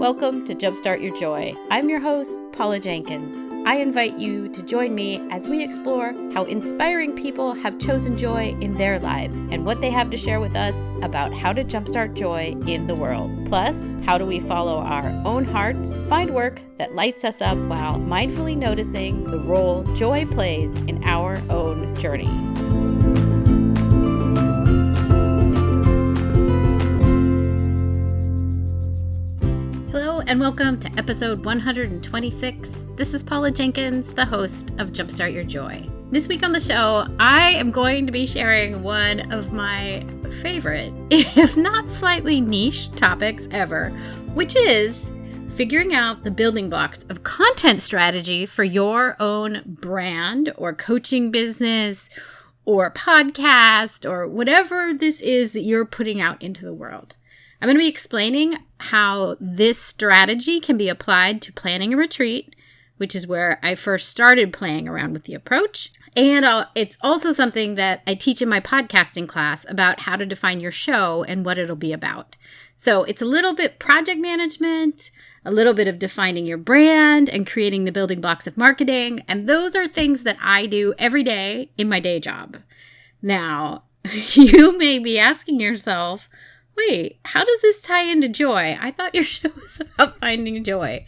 Welcome to Jumpstart Your Joy. I'm your host, Paula Jenkins. I invite you to join me as we explore how inspiring people have chosen joy in their lives and what they have to share with us about how to jumpstart joy in the world. Plus, how do we follow our own hearts, find work that lights us up while mindfully noticing the role joy plays in our own journey. And welcome to episode 126. This is Paula Jenkins, the host of Jumpstart Your Joy. This week on the show, I am going to be sharing one of my favorite, if not slightly niche topics ever, which is figuring out the building blocks of content strategy for your own brand or coaching business or podcast or whatever this is that you're putting out into the world. I'm going to be explaining how this strategy can be applied to planning a retreat, which is where I first started playing around with the approach. And it's also something that I teach in my podcasting class about how to define your show and what it'll be about. So it's a little bit project management, a little bit of defining your brand and creating the building blocks of marketing. And those are things that I do every day in my day job. Now, you may be asking yourself, wait, how does this tie into joy? I thought your show was about finding joy.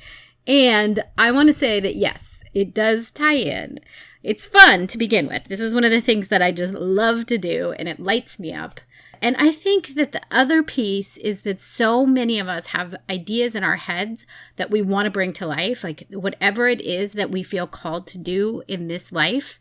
And I want to say that yes, it does tie in. It's fun to begin with. This is one of the things that I just love to do, and it lights me up. And I think that the other piece is that so many of us have ideas in our heads that we want to bring to life, like whatever it is that we feel called to do in this life.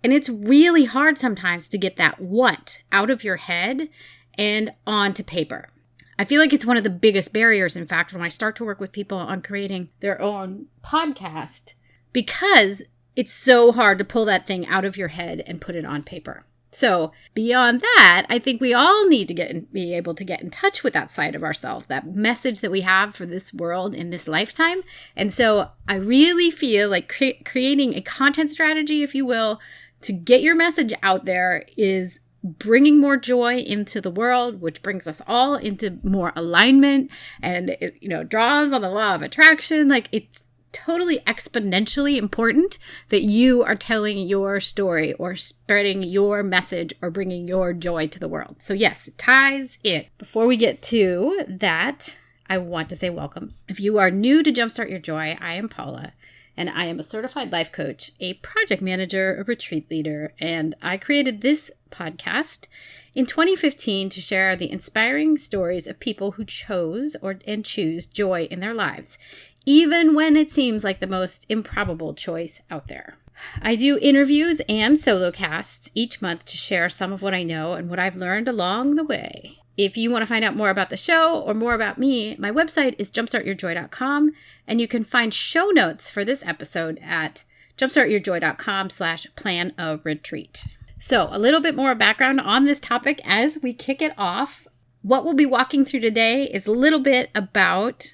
And it's really hard sometimes to get that what out of your head and onto paper. I feel like it's one of the biggest barriers, in fact, when I start to work with people on creating their own podcast, because it's so hard to pull that thing out of your head and put it on paper. So beyond that, I think we all need to be able to get in touch with that side of ourselves, that message that we have for this world in this lifetime. And so I really feel like creating a content strategy, if you will, to get your message out there is bringing more joy into the world, which brings us all into more alignment, and it, draws on the law of attraction. Like, it's totally exponentially important that you are telling your story or spreading your message or bringing your joy to the world. So yes, it ties in. Before we get to that, I want to say welcome. If you are new to Jumpstart Your Joy, I am Paula. And I am a certified life coach, a project manager, a retreat leader, and I created this podcast in 2015 to share the inspiring stories of people who chose and choose joy in their lives, even when it seems like the most improbable choice out there. I do interviews and solocasts each month to share some of what I know and what I've learned along the way. If you want to find out more about the show or more about me, my website is jumpstartyourjoy.com, and you can find show notes for this episode at jumpstartyourjoy.com/plan-a-retreat. So a little bit more background on this topic as we kick it off. What we'll be walking through today is a little bit about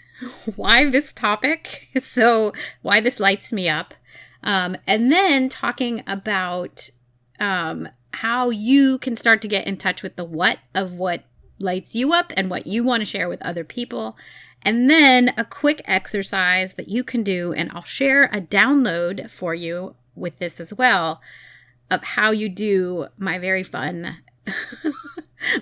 why this topic, why this lights me up, and then talking about how you can start to get in touch with the what of what lights you up and what you want to share with other people. And then a quick exercise that you can do, and I'll share a download for you with this as well, of how you do my very fun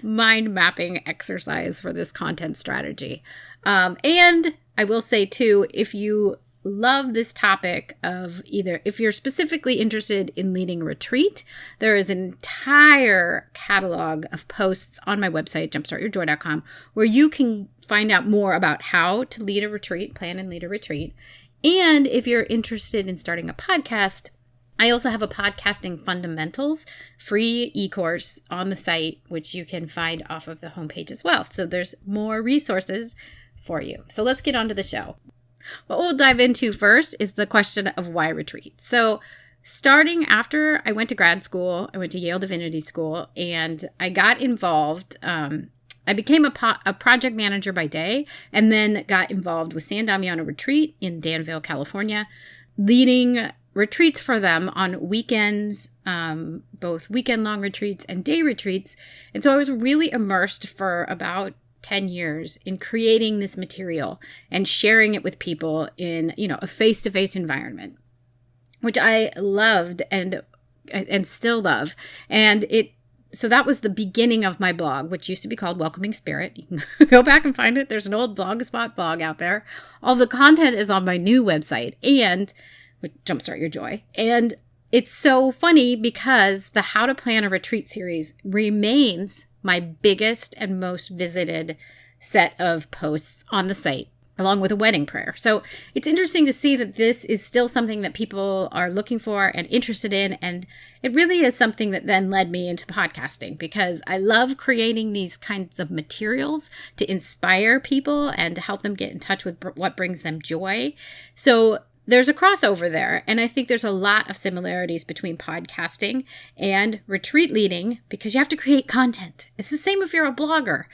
mind mapping exercise for this content strategy. And I will say too, if you love this topic of if you're specifically interested in leading a retreat, there is an entire catalog of posts on my website, jumpstartyourjoy.com, where you can find out more about how to lead a retreat, plan and lead a retreat. And if you're interested in starting a podcast, I also have a podcasting fundamentals free e-course on the site, which you can find off of the homepage as well. So there's more resources for you. So let's get on to the show. What we'll dive into first is the question of why retreat. So starting after I went to grad school, I went to Yale Divinity School, and I got involved. I became a project manager by day, and then got involved with San Damiano Retreat in Danville, California, leading retreats for them on weekends, both weekend-long retreats and day retreats. And so I was really immersed for about 10 years in creating this material and sharing it with people in, a face-to-face environment, which I loved and still love. So that was the beginning of my blog, which used to be called Welcoming Spirit. You can go back and find it. There's an old Blogspot blog out there. All the content is on my new website and with Jumpstart Your Joy. And it's so funny because the How to Plan a Retreat series remains my biggest and most visited set of posts on the site, along with a wedding prayer. So it's interesting to see that this is still something that people are looking for and interested in. And it really is something that then led me into podcasting, because I love creating these kinds of materials to inspire people and to help them get in touch with what brings them joy. So there's a crossover there. And I think there's a lot of similarities between podcasting and retreat leading, because you have to create content. It's the same if you're a blogger.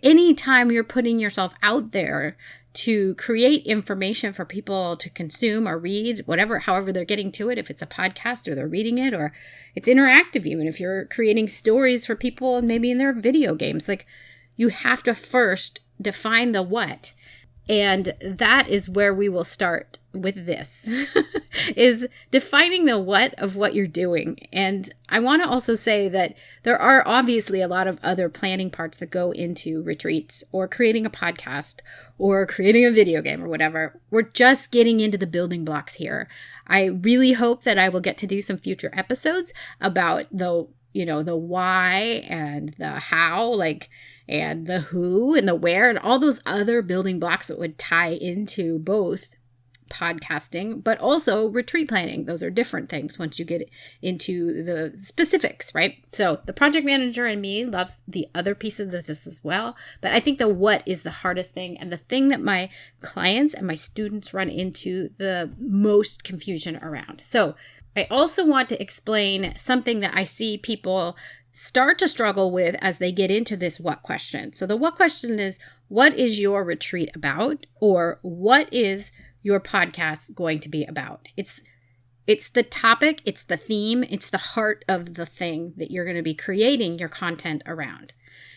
Anytime you're putting yourself out there to create information for people to consume or read, however they're getting to it, if it's a podcast or they're reading it, or it's interactive, even if you're creating stories for people maybe in their video games, like you have to first define the what. And that is where we will start with this, is defining the what of what you're doing. And I want to also say that there are obviously a lot of other planning parts that go into retreats or creating a podcast or creating a video game or whatever. We're just getting into the building blocks here. I really hope that I will get to do some future episodes about the why and the how, and the who and the where and all those other building blocks that would tie into both podcasting, but also retreat planning. Those are different things once you get into the specifics, right? So the project manager in me loves the other pieces of this as well. But I think the what is the hardest thing, and the thing that my clients and my students run into the most confusion around. So I also want to explain something that I see people start to struggle with as they get into this what question. So the what question is, what is your retreat about? Or what is your podcast going to be about? It's the topic, it's the theme, it's the heart of the thing that you're going to be creating your content around.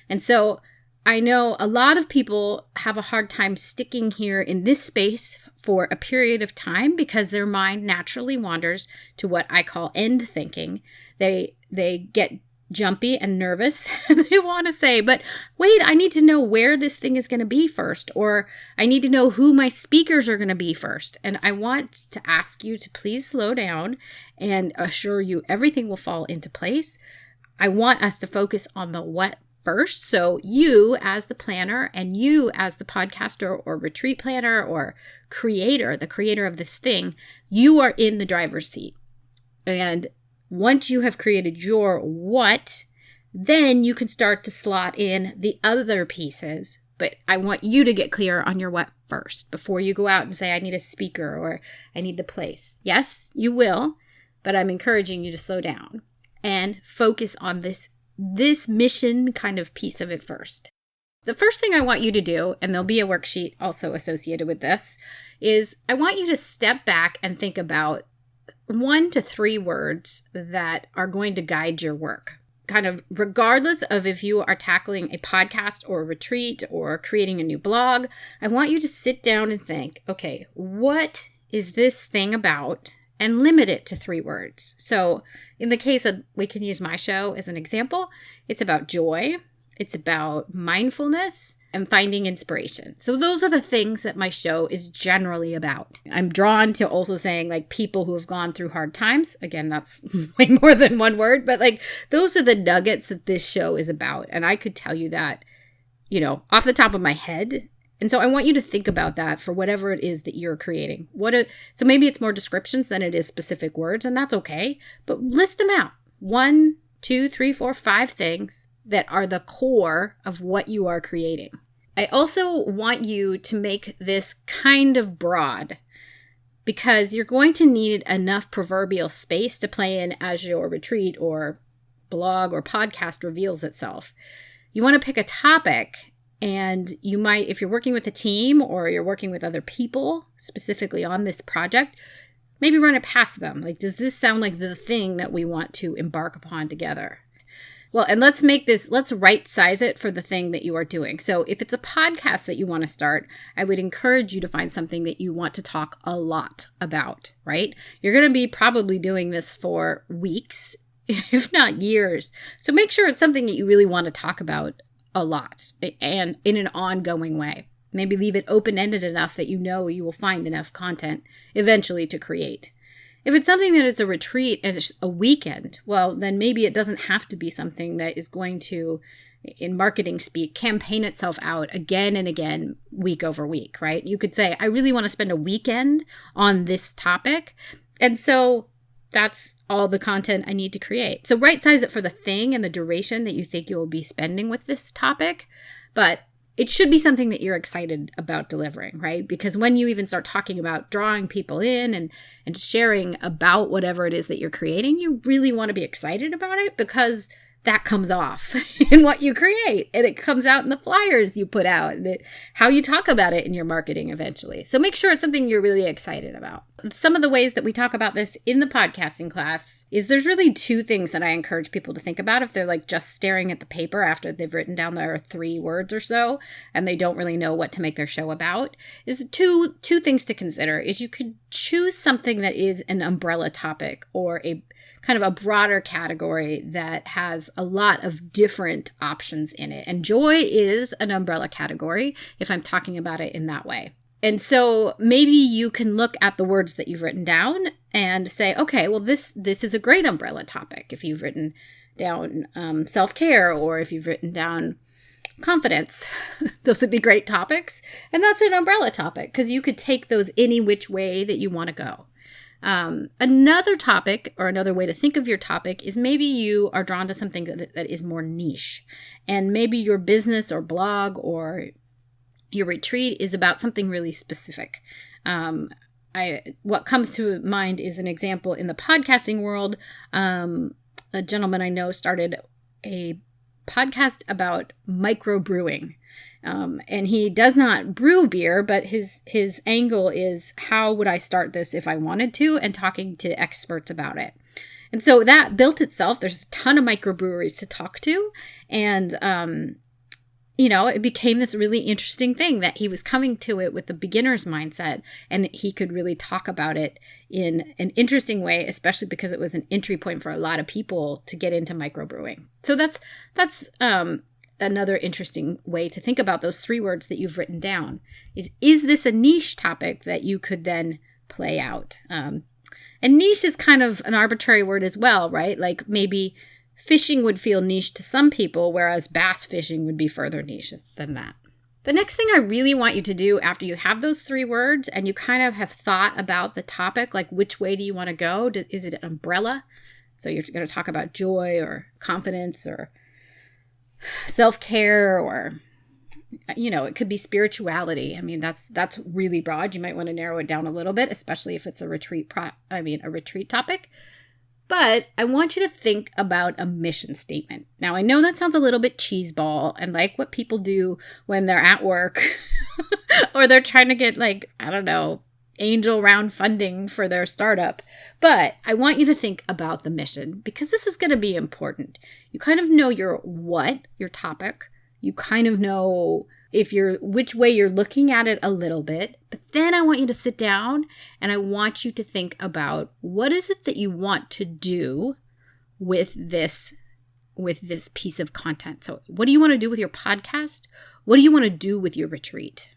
And so I know a lot of people have a hard time sticking here in this space for a period of time because their mind naturally wanders to what I call end thinking. They get jumpy and nervous and they want to say, but wait, I need to know where this thing is going to be first, or I need to know who my speakers are going to be first. And I want to ask you to please slow down and assure you everything will fall into place. I want us to focus on the what first. So you as the planner and you as the podcaster or retreat planner or creator, the creator of this thing, you are in the driver's seat. And once you have created your what, then you can start to slot in the other pieces. But I want you to get clear on your what first before you go out and say, I need a speaker or I need the place. Yes, you will, but I'm encouraging you to slow down and focus on this mission kind of piece of it first. The first thing I want you to do, and there'll be a worksheet also associated with this, is I want you to step back and think about 1 to 3 words that are going to guide your work. Kind of regardless of if you are tackling a podcast or a retreat or creating a new blog, I want you to sit down and think, okay, what is this thing about? And limit it to 3 words. So in the case of, we can use my show as an example, it's about joy, it's about mindfulness, and finding inspiration. So those are the things that my show is generally about. I'm drawn to also saying people who have gone through hard times. Again, that's way more than 1 word, but those are the nuggets that this show is about. And I could tell you that, off the top of my head. And so I want you to think about that for whatever it is that you're creating. So maybe it's more descriptions than it is specific words, and that's okay. But list them out. 1, 2, 3, 4, 5 things that are the core of what you are creating. I also want you to make this kind of broad because you're going to need enough proverbial space to play in as your retreat or blog or podcast reveals itself. You want to pick a topic, and you might, if you're working with a team or you're working with other people specifically on this project, maybe run it past them. Does this sound like the thing that we want to embark upon together? Well, and let's right size it for the thing that you are doing. So if it's a podcast that you want to start, I would encourage you to find something that you want to talk a lot about, right? You're going to be probably doing this for weeks, if not years. So make sure it's something that you really want to talk about a lot and in an ongoing way. Maybe leave it open-ended enough that you know you will find enough content eventually to create. If it's something that is a retreat and it's a weekend, well, then maybe it doesn't have to be something that is going to, in marketing speak, campaign itself out again and again, week over week, right? You could say, I really want to spend a weekend on this topic. And so that's all the content I need to create. So right size it for the thing and the duration that you think you will be spending with this topic. But it should be something that you're excited about delivering, right? Because when you even start talking about drawing people in and sharing about whatever it is that you're creating, you really want to be excited about it because that comes off in what you create and it comes out in the flyers you put out, how you talk about it in your marketing eventually. So make sure it's something you're really excited about. Some of the ways that we talk about this in the podcasting class is there's really two things that I encourage people to think about if they're like just staring at the paper after they've written down their 3 words or so and they don't really know what to make their show about. Is two things to consider is you could choose something that is an umbrella topic or a kind of a broader category that has a lot of different options in it. And joy is an umbrella category if I'm talking about it in that way. And so maybe you can look at the words that you've written down and say, okay, well, this is a great umbrella topic. If you've written down self-care or if you've written down confidence, those would be great topics. And that's an umbrella topic because you could take those any which way that you want to go. Another topic or another way to think of your topic is maybe you are drawn to something that is more niche and maybe your business or blog or your retreat is about something really specific. What comes to mind is an example in the podcasting world. A gentleman I know started a podcast about microbrewing. And he does not brew beer, but his angle is how would I start this if I wanted to and talking to experts about it. And so that built itself. There's a ton of microbreweries to talk to. And, it became this really interesting thing that he was coming to it with the beginner's mindset and he could really talk about it in an interesting way, especially because it was an entry point for a lot of people to get into microbrewing. So that's another interesting way to think about those 3 words that you've written down is this a niche topic that you could then play out? And niche is kind of an arbitrary word as well, right? Like maybe fishing would feel niche to some people, whereas bass fishing would be further niche than that. The next thing I really want you to do after you have those 3 words and you kind of have thought about the topic, like which way do you want to go? Is it an umbrella? So you're going to talk about joy or confidence or self-care or, it could be spirituality. I mean, that's really broad. You might want to narrow it down a little bit, especially if it's a retreat topic. But I want you to think about a mission statement. Now, I know that sounds a little bit cheeseball and like what people do when they're at work or they're trying to get angel round funding for their startup. But I want you to think about the mission because this is going to be important. You kind of know your topic. You kind of know which way you're looking at it a little bit. But then I want you to sit down and I want you to think about what is it that you want to do with this piece of content. So what do you want to do with your podcast? What do you want to do with your retreat?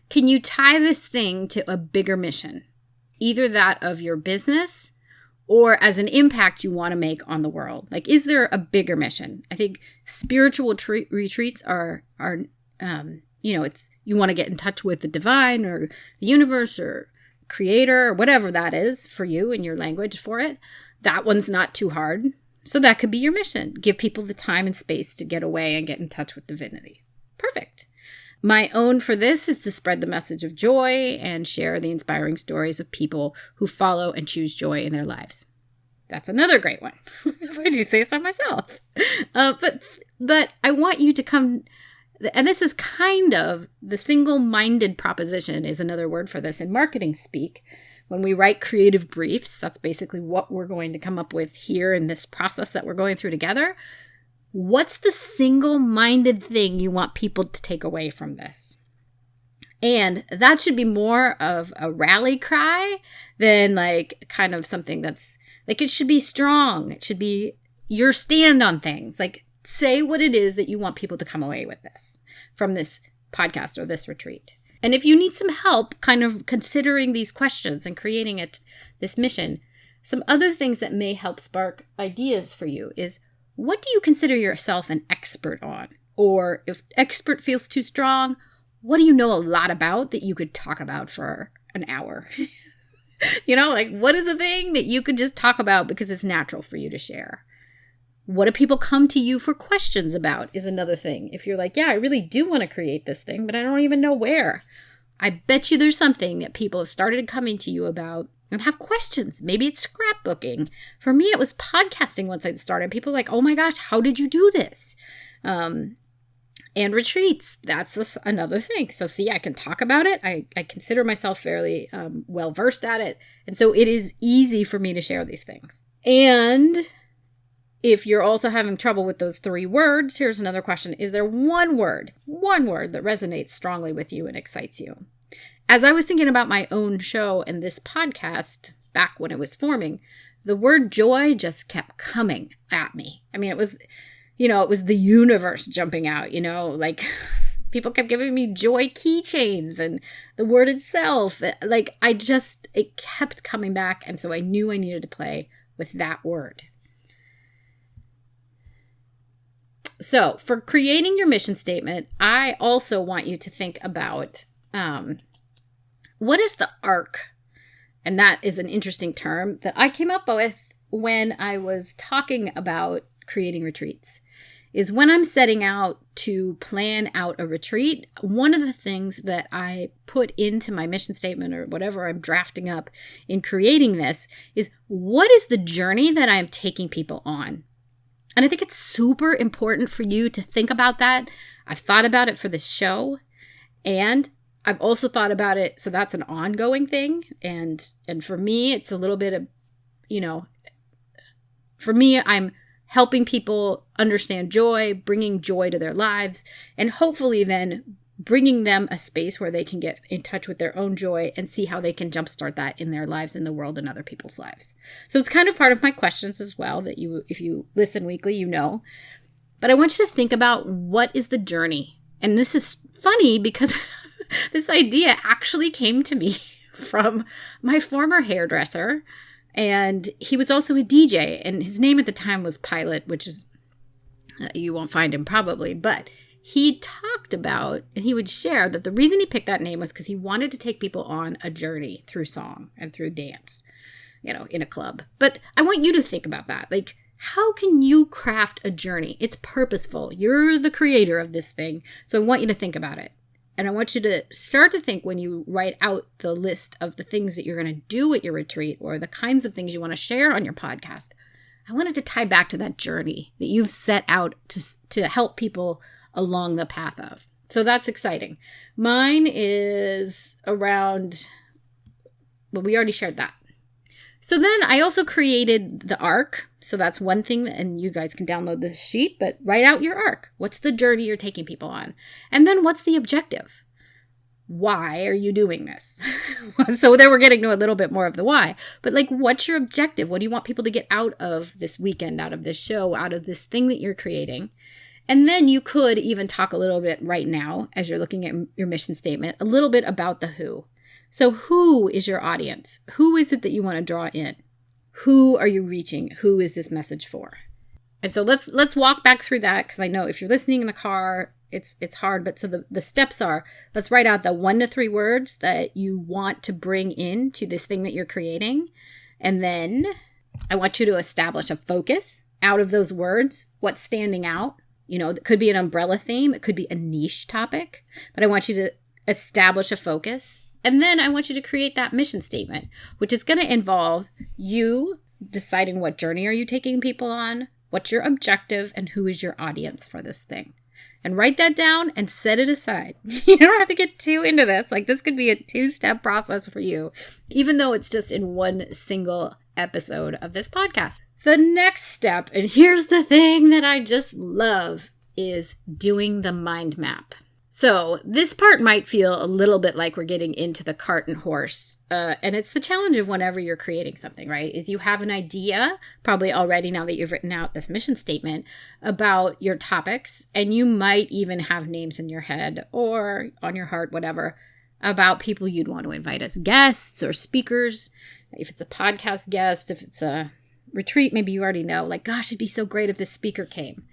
Can you tie this thing to a bigger mission, either that of your business or as an impact you want to make on the world? Like, is there a bigger mission? I think spiritual retreats are it's you want to get in touch with the divine or the universe or creator or whatever that is for you in your language for it. That one's not too hard. So that could be your mission. Give people the time and space to get away and get in touch with divinity. Perfect. My own for this is to spread the message of joy and share the inspiring stories of people who follow and choose joy in their lives. That's another great one, if I do say so myself. But I want you to come, and this is kind of the single-minded proposition is another word for this in marketing speak, When we write creative briefs, that's basically what we're going to come up with here in this process that we're going through together. What's the single-minded thing you want people to take away from this? And that should be more of a rally cry than like kind of something that's like, it should be strong. It should be your stand on things. Like, say what it is that you want people to come away with this from this podcast or this retreat. And if you need some help kind of considering these questions and creating this mission, some other things that may help spark ideas for you is, what do you consider yourself an expert on? Or if expert feels too strong, what do you know a lot about that you could talk about for an hour? Like, what is a thing that you could just talk about because it's natural for you to share? What do people come to you for questions about is another thing. If you're like, yeah, I really do want to create this thing, but I don't even know where. I bet you there's something that people have started coming to you about and have questions. Maybe it's scrapbooking. For me, it was podcasting once I started. People were like, oh my gosh, how did you do this? And retreats, that's another thing. So see, I can talk about it. I consider myself fairly well-versed at it. And so it is easy for me to share these things. And if you're also having trouble with those 3 words, here's another question. Is there one word that resonates strongly with you and excites you? As I was thinking about my own show and this podcast back when it was forming, the word joy just kept coming at me. I mean, it was the universe jumping out, like people kept giving me joy keychains and the word itself. Like it kept coming back. And so I knew I needed to play with that word. So for creating your mission statement, I also want you to think about what is the arc? And that is an interesting term that I came up with when I was talking about creating retreats. Is when I'm setting out to plan out a retreat, one of the things that I put into my mission statement or whatever I'm drafting up in creating this is, what is the journey that I'm taking people on? And I think it's super important for you to think about that. I've thought about it for this show, and I've also thought about it, so that's an ongoing thing. And for me, it's a little bit of, for me, I'm helping people understand joy, bringing joy to their lives, and hopefully then bringing them a space where they can get in touch with their own joy and see how they can jumpstart that in their lives, in the world, and other people's lives. So it's kind of part of my questions as well that if you listen weekly, But I want you to think about, what is the journey? And this is funny because this idea actually came to me from my former hairdresser. And he was also a DJ, and his name at the time was Pilot, which is, you won't find him probably, but he talked about, and he would share that the reason he picked that name was because he wanted to take people on a journey through song and through dance, in a club. But I want you to think about that. Like, how can you craft a journey? It's purposeful. You're the creator of this thing. So I want you to think about it. And I want you to start to think, when you write out the list of the things that you're going to do at your retreat or the kinds of things you want to share on your podcast, I wanted to tie back to that journey that you've set out to help people along the path of. So that's exciting. Mine is around, well, we already shared that. So then I also created the arc. So that's one thing, and you guys can download this sheet, but write out your arc. What's the journey you're taking people on? And then what's the objective? Why are you doing this? So then we're getting to a little bit more of the why. But like, what's your objective? What do you want people to get out of this weekend, out of this show, out of this thing that you're creating? And then you could even talk a little bit right now, as you're looking at your mission statement, a little bit about the who. So who is your audience? Who is it that you want to draw in? Who are you reaching? Who is this message for? And so let's walk back through that, because I know if you're listening in the car, it's hard. But so the steps are, let's write out the 1 to 3 words that you want to bring into this thing that you're creating. And then I want you to establish a focus out of those words. What's standing out? It could be an umbrella theme. It could be a niche topic. But I want you to establish a focus. And then I want you to create that mission statement, which is going to involve you deciding what journey are you taking people on, what's your objective, and who is your audience for this thing. and write that down and set it aside. You don't have to get too into this. Like, this could be a 2-step process for you, even though it's just in one single episode of this podcast. The next step, and here's the thing that I just love, is doing the mind map. So this part might feel a little bit like we're getting into the cart and horse. And it's the challenge of whenever you're creating something, right? Is you have an idea, probably already now that you've written out this mission statement, about your topics. And you might even have names in your head or on your heart, whatever, about people you'd want to invite as guests or speakers. If it's a podcast guest, if it's a retreat, maybe you already know, like, gosh, it'd be so great if this speaker came.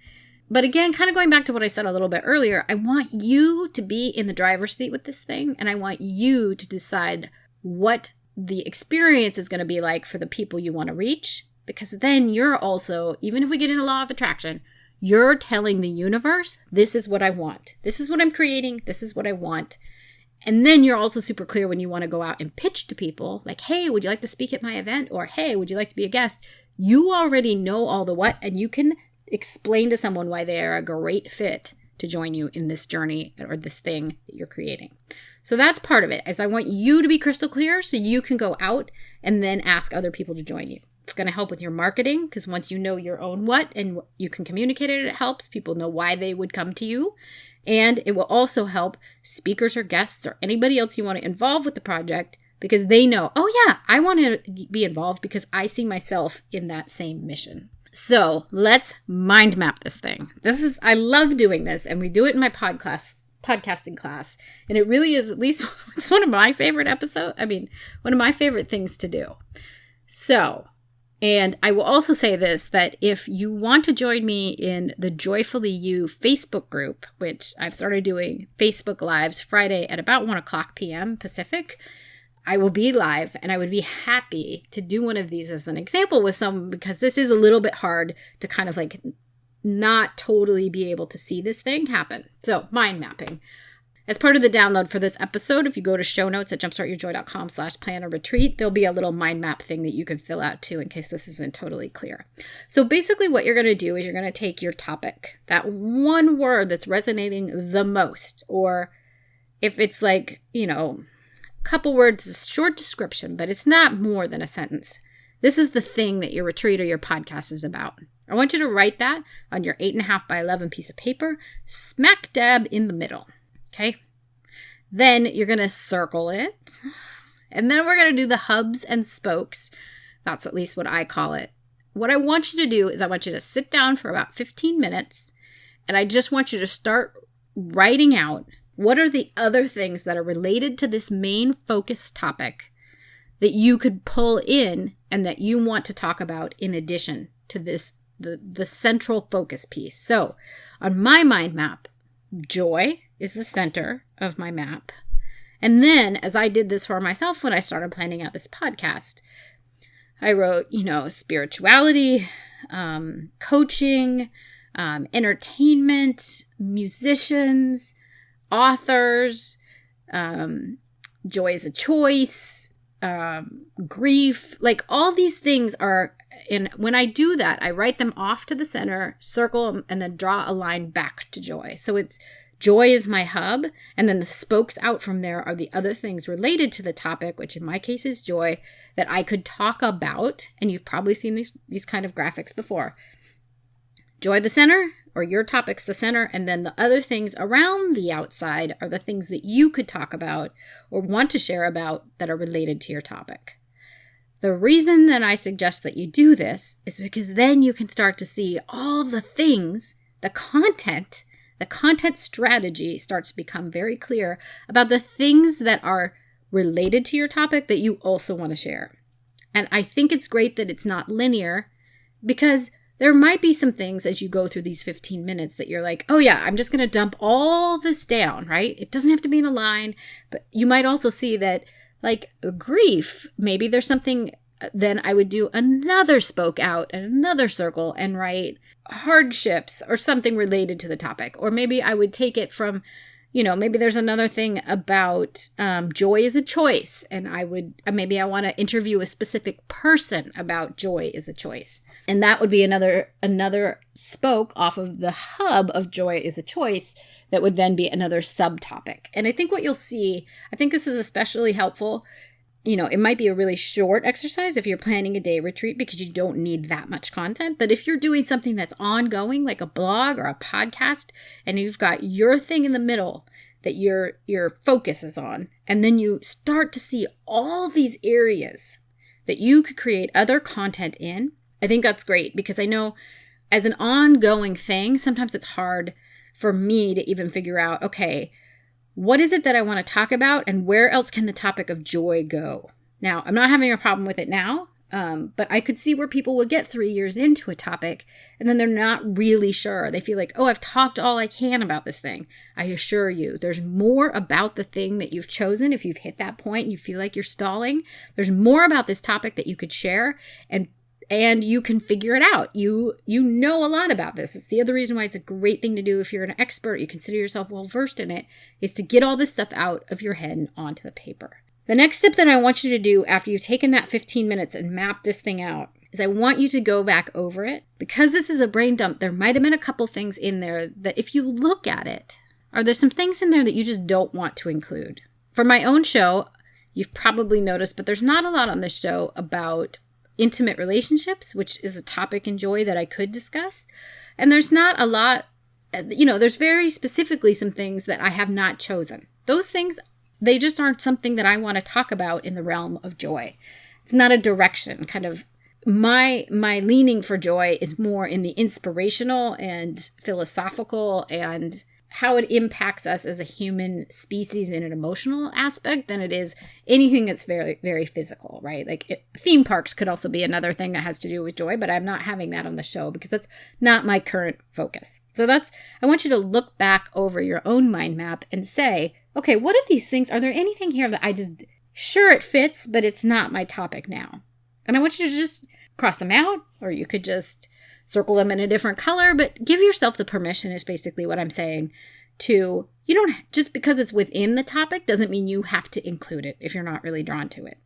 But again, kind of going back to what I said a little bit earlier, I want you to be in the driver's seat with this thing. And I want you to decide what the experience is going to be like for the people you want to reach. Because then you're also, even if we get into law of attraction, you're telling the universe, this is what I want. This is what I'm creating. This is what I want. And then you're also super clear when you want to go out and pitch to people. Like, hey, would you like to speak at my event? Or, hey, would you like to be a guest? You already know all the what, and you can explain to someone why they are a great fit to join you in this journey or this thing that you're creating. So that's part of it, is I want you to be crystal clear so you can go out and then ask other people to join you. It's going to help with your marketing, because once you know your own what and you can communicate it, it helps people know why they would come to you. And it will also help speakers or guests or anybody else you want to involve with the project, because they know, oh yeah, I want to be involved because I see myself in that same mission. So let's mind map this thing. I love doing this, and we do it in my podcasting class. And it really is, at least it's one of my favorite one of my favorite things to do. So, and I will also say this, that if you want to join me in the Joyfully You Facebook group, which I've started doing Facebook Lives Friday at about 1:00 p.m. Pacific, I will be live, and I would be happy to do one of these as an example with someone, because this is a little bit hard to kind of like not totally be able to see this thing happen. So mind mapping. As part of the download for this episode, if you go to show notes at jumpstartyourjoy.com/plan-a-retreat, there'll be a little mind map thing that you can fill out too, in case this isn't totally clear. So basically what you're going to do is you're going to take your topic, that one word that's resonating the most, or if it's like, couple words, a short description, but it's not more than a sentence. This is the thing that your retreat or your podcast is about. I want you to write that on your 8.5 by 11 piece of paper, smack dab in the middle. Okay. Then you're going to circle it. And then we're going to do the hubs and spokes. That's at least what I call it. What I want you to do is I want you to sit down for about 15 minutes. And I just want you to start writing out, what are the other things that are related to this main focus topic that you could pull in and that you want to talk about in addition to this, the central focus piece? So on my mind map, joy is the center of my map. And then as I did this for myself when I started planning out this podcast, I wrote, spirituality, coaching, entertainment, musicians, authors, joy is a choice, grief, like all these things are, and when I do that, I write them off to the center, circle them, and then draw a line back to joy. So it's joy is my hub, and then the spokes out from there are the other things related to the topic, which in my case is joy, that I could talk about, and you've probably seen these kind of graphics before. Joy the center, or your topic's the center, and then the other things around the outside are the things that you could talk about or want to share about that are related to your topic. The reason that I suggest that you do this is because then you can start to see all the things, the content strategy starts to become very clear about the things that are related to your topic that you also want to share. And I think it's great that it's not linear, because there might be some things as you go through these 15 minutes that you're like, oh yeah, I'm just going to dump all this down, right? It doesn't have to be in a line, but you might also see that like grief, maybe there's something, then I would do another spoke out and another circle and write hardships or something related to the topic. Or maybe I would take it from, Maybe there's another thing about joy is a choice. And I want to interview a specific person about joy is a choice. And that would be another spoke off of the hub of joy is a choice that would then be another subtopic. And I think what you'll see, I think this is especially helpful. It might be a really short exercise if you're planning a day retreat because you don't need that much content. But if you're doing something that's ongoing, like a blog or a podcast, and you've got your thing in the middle that your focus is on, and then you start to see all these areas that you could create other content in, I think that's great because I know as an ongoing thing, sometimes it's hard for me to even figure out, okay, what is it that I want to talk about and where else can the topic of joy go? Now, I'm not having a problem with it now, but I could see where people would get 3 years into a topic and then they're not really sure. They feel like, oh, I've talked all I can about this thing. I assure you, there's more about the thing that you've chosen. If you've hit that point and you feel like you're stalling, there's more about this topic that you could share and you can figure it out. You know a lot about this. It's the other reason why it's a great thing to do if you're an expert, you consider yourself well-versed in it, is to get all this stuff out of your head and onto the paper. The next step that I want you to do after you've taken that 15 minutes and mapped this thing out is I want you to go back over it. Because this is a brain dump, there might have been a couple things in there that if you look at it, are there some things in there that you just don't want to include? For my own show, you've probably noticed, but there's not a lot on this show about intimate relationships, which is a topic in joy that I could discuss. And there's not a lot, there's very specifically some things that I have not chosen. Those things, they just aren't something that I want to talk about in the realm of joy. It's not a direction. Kind of my leaning for joy is more in the inspirational and philosophical and how it impacts us as a human species in an emotional aspect than it is anything that's very, very physical, right? Like theme parks could also be another thing that has to do with joy, but I'm not having that on the show because that's not my current focus. So I want you to look back over your own mind map and say, okay, what are these things? Are there anything here that sure it fits, but it's not my topic now? And I want you to just cross them out, or you could just circle them in a different color, but give yourself the permission is basically what I'm saying you don't, just because it's within the topic doesn't mean you have to include it if you're not really drawn to it.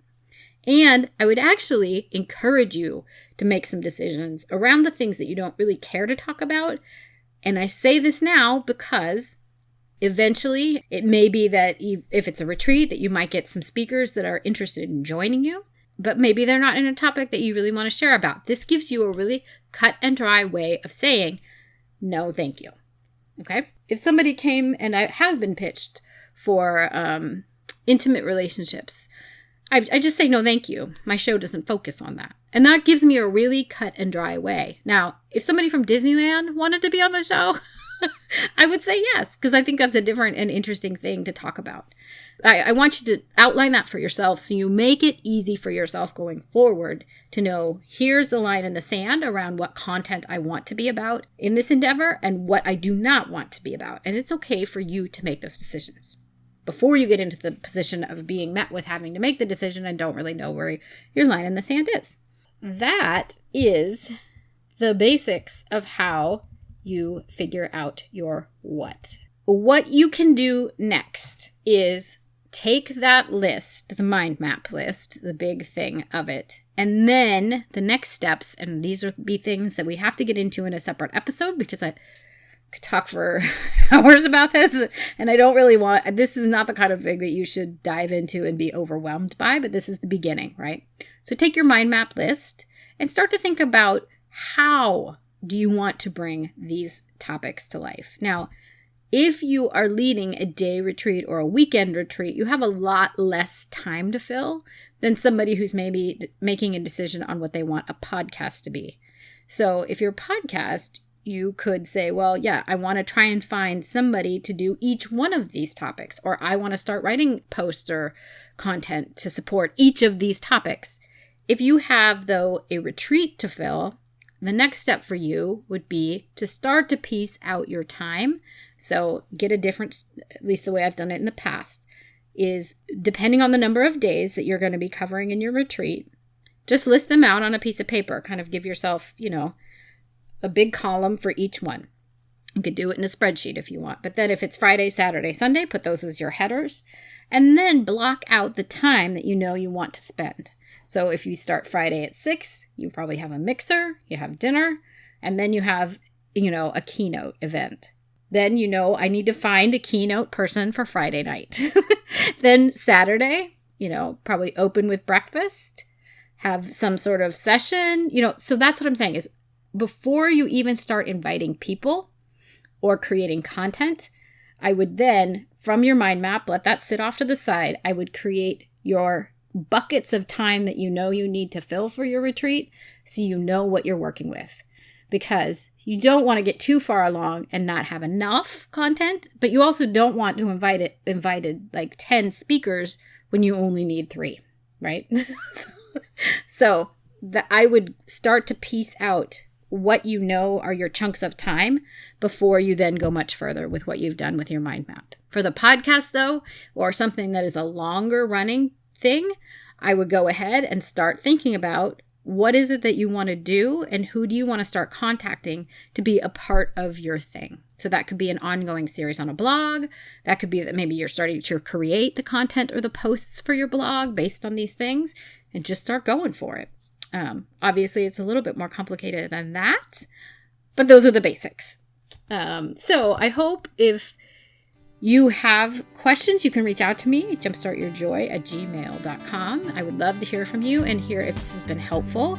And I would actually encourage you to make some decisions around the things that you don't really care to talk about. And I say this now because eventually it may be that if it's a retreat that you might get some speakers that are interested in joining you, but maybe they're not in a topic that you really want to share about. This gives you a really cut and dry way of saying, no, thank you. Okay? If somebody came, and I have been pitched for intimate relationships, I just say, no, thank you. My show doesn't focus on that. And that gives me a really cut and dry way. Now, if somebody from Disneyland wanted to be on the show, I would say yes, because I think that's a different and interesting thing to talk about. I want you to outline that for yourself so you make it easy for yourself going forward to know here's the line in the sand around what content I want to be about in this endeavor and what I do not want to be about. And it's okay for you to make those decisions before you get into the position of being met with having to make the decision and don't really know where your line in the sand is. That is the basics of how you figure out your what. What you can do next is take that list, the mind map list, the big thing of it, and then the next steps, and these will be things that we have to get into in a separate episode because I could talk for hours about this, and I don't really this is not the kind of thing that you should dive into and be overwhelmed by, but this is the beginning, right? So take your mind map list and start to think about how do you want to bring these topics to life. Now, if you are leading a day retreat or a weekend retreat, you have a lot less time to fill than somebody who's maybe making a decision on what they want a podcast to be. So if your podcast, you could say, well, yeah, I want to try and find somebody to do each one of these topics, or I want to start writing posts or content to support each of these topics. If you have, though, a retreat to fill, the next step for you would be to start to piece out your time. So get a different, at least the way I've done it in the past, is depending on the number of days that you're going to be covering in your retreat, just list them out on a piece of paper, kind of give yourself, a big column for each one. You could do it in a spreadsheet if you want. But then if it's Friday, Saturday, Sunday, put those as your headers. And then block out the time that you know you want to spend. So if you start Friday at 6, you probably have a mixer, you have dinner, and then you have, a keynote event. Then I need to find a keynote person for Friday night. Then Saturday, probably open with breakfast, have some sort of session, so that's what I'm saying is before you even start inviting people or creating content, I would then, from your mind map, let that sit off to the side. I would create your buckets of time that you need to fill for your retreat so you know what you're working with. Because you don't want to get too far along and not have enough content, but you also don't want to invited like 10 speakers when you only need 3, right? So I would start to piece out what are your chunks of time before you then go much further with what you've done with your mind map. For the podcast, though, or something that is a longer running thing, I would go ahead and start thinking about what is it that you want to do and who do you want to start contacting to be a part of your thing. So that could be an ongoing series on a blog. That could be that maybe you're starting to create the content or the posts for your blog based on these things and just start going for it. Obviously, it's a little bit more complicated than that, but those are the basics. So I hope if you have questions, you can reach out to me, jumpstartyourjoy@gmail.com. I would love to hear from you and hear if this has been helpful.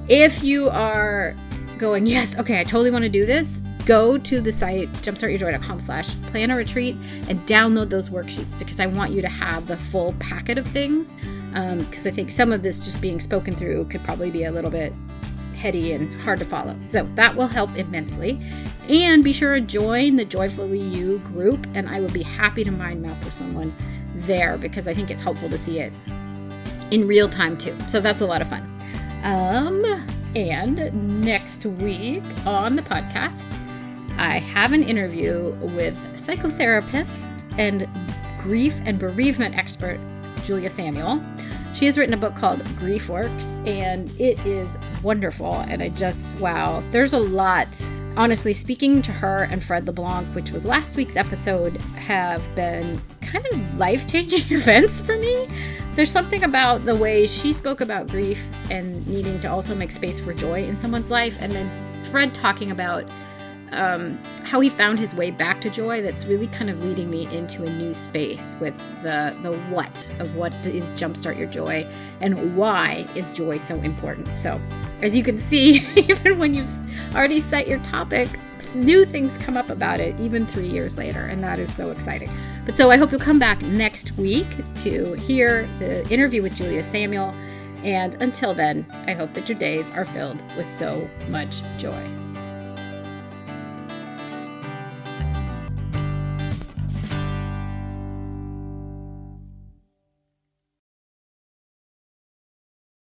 If you are going, yes, okay, I totally want to do this, go to the site, jumpstartyourjoy.com/plan-a-retreat and download those worksheets because I want you to have the full packet of things. Because I think some of this just being spoken through could probably be a little bit heady and hard to follow. So that will help immensely. And be sure to join the Joyfully You group, and I would be happy to mind map with someone there because I think it's helpful to see it in real time too. So that's a lot of fun. And next week on the podcast, I have an interview with psychotherapist and grief and bereavement expert Julia Samuel. She has written a book called Grief Works, and it is wonderful. And wow, there's a lot. Honestly, speaking to her and Fred LeBlanc, which was last week's episode, have been kind of life-changing events for me. There's something about the way she spoke about grief and needing to also make space for joy in someone's life. And then Fred talking about how he found his way back to joy that's really kind of leading me into a new space with the what is Jumpstart Your Joy and why is joy so important. So as you can see, even when you've already set your topic, new things come up about it even 3 years later, and that is so exciting. But so I hope you'll come back next week to hear the interview with Julia Samuel, and until then, I hope that your days are filled with so much joy.